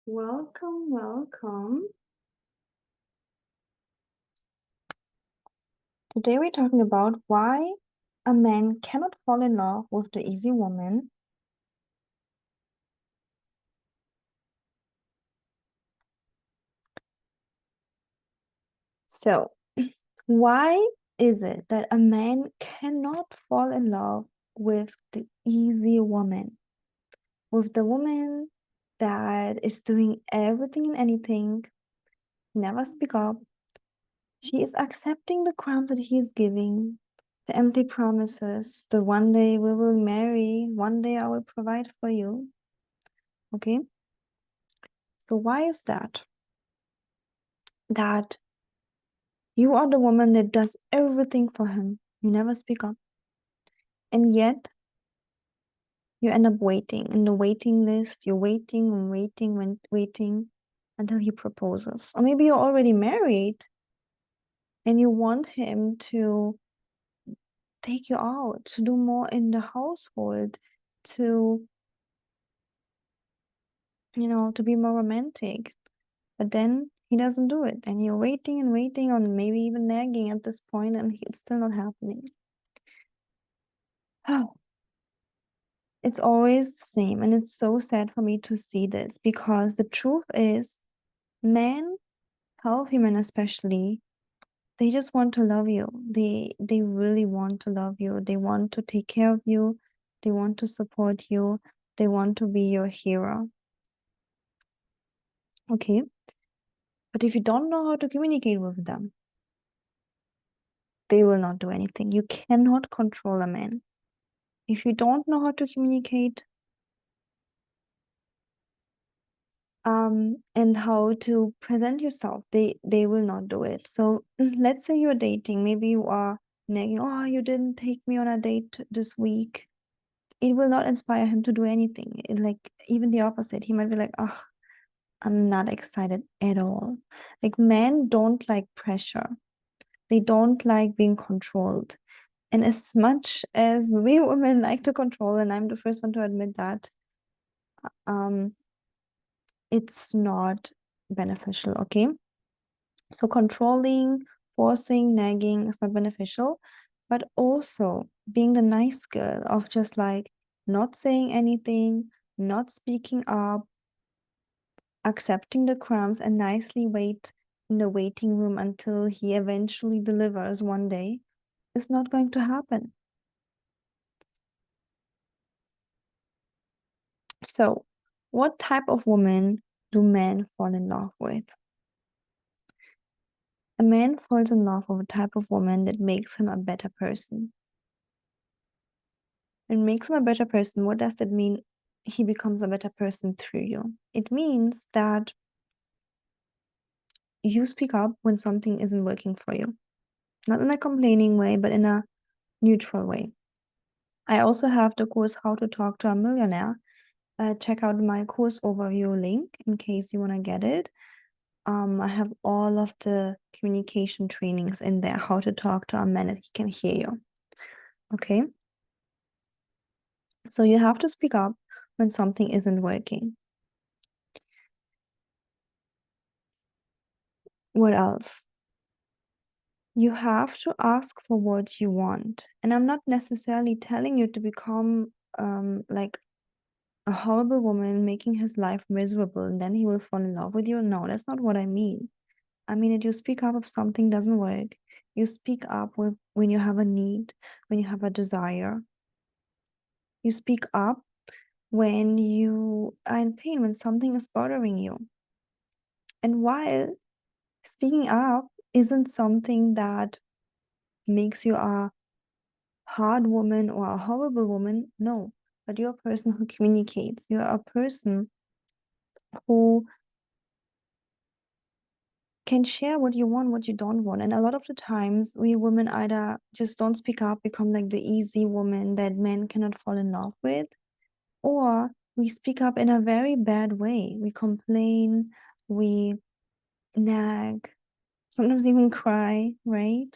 Welcome, welcome. Today we're talking about why a man cannot fall in love with the easy woman. So, why is it that a man cannot fall in love with the easy woman? With the woman that is doing everything and anything, never speak up. She is accepting the crumbs that he is giving, the empty promises, the one day we will marry, one day I will provide for you. Okay? So why is that? That you are the woman that does everything for him. You never speak up. And yet you end up waiting in the waiting list. You're waiting and waiting and waiting until he proposes. Or maybe you're already married and you want him to take you out, to do more in the household, to, to be more romantic. But then he doesn't do it. And you're waiting and waiting, or maybe even nagging at this point, and it's still not happening. Oh, it's always the same. And it's so sad for me to see this because the truth is, men, healthy men especially, they just want to love you. They really want to love you. They want to take care of you. They want to support you. They want to be your hero. Okay. But if you don't know how to communicate with them, they will not do anything. You cannot control a man. If you don't know how to communicate, and how to present yourself, they will not do it. So let's say you're dating, maybe you are nagging, oh, you didn't take me on a date this week. It will not inspire him to do anything. Like even the opposite, he might be like, oh, I'm not excited at all. Like men don't like pressure. They don't like being controlled. And as much as we women like to control, and I'm the first one to admit that, um it's not beneficial. Okay, so controlling, forcing, nagging is not beneficial, but also being the nice girl of just like not saying anything, not speaking up, accepting the crumbs, and nicely wait in the waiting room until he eventually delivers one day is not going to happen. So what type of woman do men fall in love with? A man falls in love with a type of woman that makes him a better person. And makes him a better person, what does that mean? He becomes a better person through you. It means that you speak up when something isn't working for you. Not in a complaining way, but in a neutral way. I also have the course How to Talk to a Millionaire. Check out my course overview link in case you want to get it. I have all of the communication trainings in there, how to talk to a man that he can hear you. Okay? So you have to speak up when something isn't working. What else? You have to ask for what you want. And I'm not necessarily telling you to become like a horrible woman, making his life miserable, and then he will fall in love with you. No, that's not what I mean. I mean that you speak up if something doesn't work. You speak up when you have a need, when you have a desire. You speak up when you are in pain, when something is bothering you. And while speaking up isn't something that makes you a hard woman or a horrible woman, no. But you're a person who communicates. You're a person who can share what you want, what you don't want. And a lot of the times, we women either just don't speak up, become like the easy woman that men cannot fall in love with, or we speak up in a very bad way. We complain, we nag, sometimes even cry, right?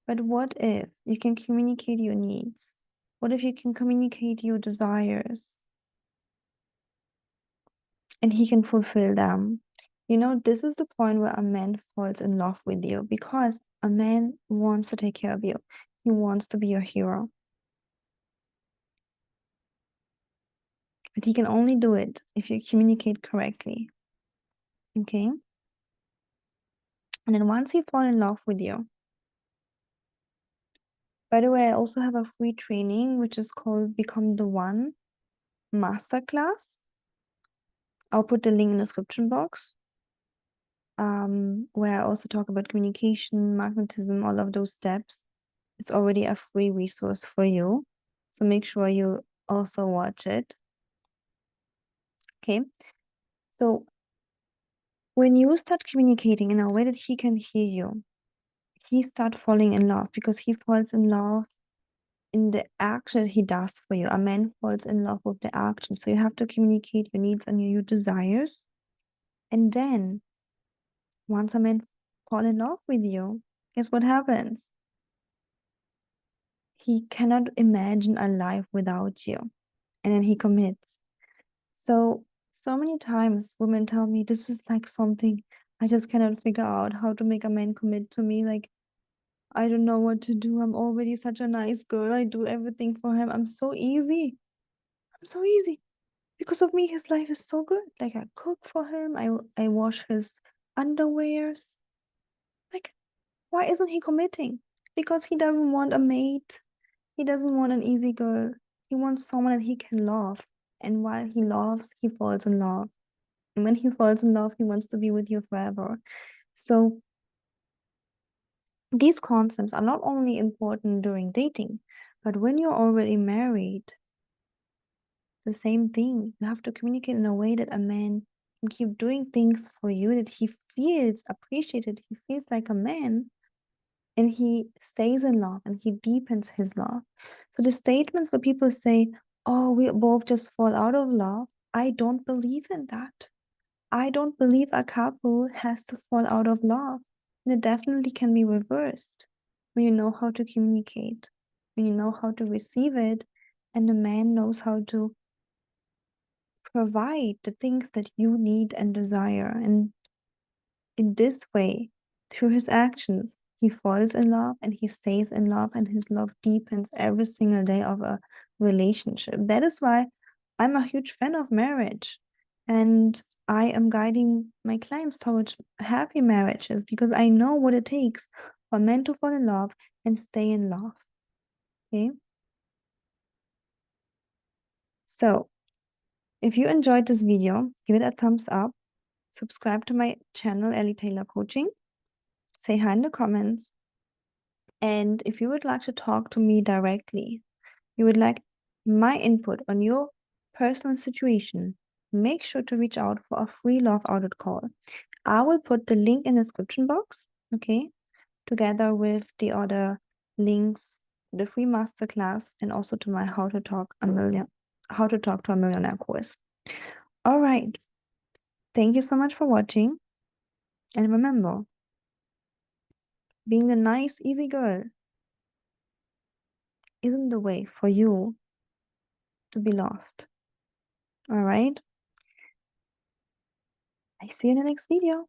But what if you can communicate your needs? What if you can communicate your desires? and he can fulfill them. You know, this is the point where a man falls in love with you, because a man wants to take care of you. He wants to be your hero. But he can only do it if you communicate correctly. Okay? And then once he falls in love with you, by the way, I also have a free training which is called Become the One Masterclass. I'll put the link in the description box. Where I also talk about communication, magnetism, all of those steps. It's already a free resource for you. So make sure you also watch it. Okay. So when you start communicating in a way that he can hear you, he starts falling in love, because he falls in love in the action he does for you. A man falls in love with the action. So you have to communicate your needs and your desires. And then once a man fall in love with you, guess what happens? He cannot imagine a life without you. And then he commits. So many times women tell me, this is like something I just cannot figure out, how to make a man commit to me. Like, I don't know what to do. I'm already such a nice girl. I do everything for him. I'm so easy. I'm so easy. Because of me, his life is so good. Like, I cook for him. I wash his underwears. Like, why isn't he committing? Because he doesn't want a mate. He doesn't want an easy girl. He wants someone that he can love. And while he loves, he falls in love. And when he falls in love, he wants to be with you forever. So these concepts are not only important during dating, but when you're already married, the same thing. You have to communicate in a way that a man can keep doing things for you, that he feels appreciated, he feels like a man, and he stays in love and he deepens his love. So the statements where people say, oh, we both just fall out of love, I don't believe in that. I don't believe a couple has to fall out of love. And it definitely can be reversed when you know how to communicate, when you know how to receive it, and the man knows how to provide the things that you need and desire. And in this way, through his actions, he falls in love and he stays in love, and his love deepens every single day of a relationship. That is why I'm a huge fan of marriage. And I am guiding my clients towards happy marriages, because I know what it takes for men to fall in love and stay in love. Okay. So if you enjoyed this video, give it a thumbs up, subscribe to my channel, Ellie Taylor Coaching, say hi in the comments. And if you would like to talk to me directly, you would like my input on your personal situation, make sure to reach out for a free love audit call. I will put the link in the description box, okay, together with the other links, the free masterclass, and also to my how to talk to a millionaire course. All right. Thank you so much for watching. And remember, being the nice, easy girl isn't the way for you to be loved. All right. I see you in the next video.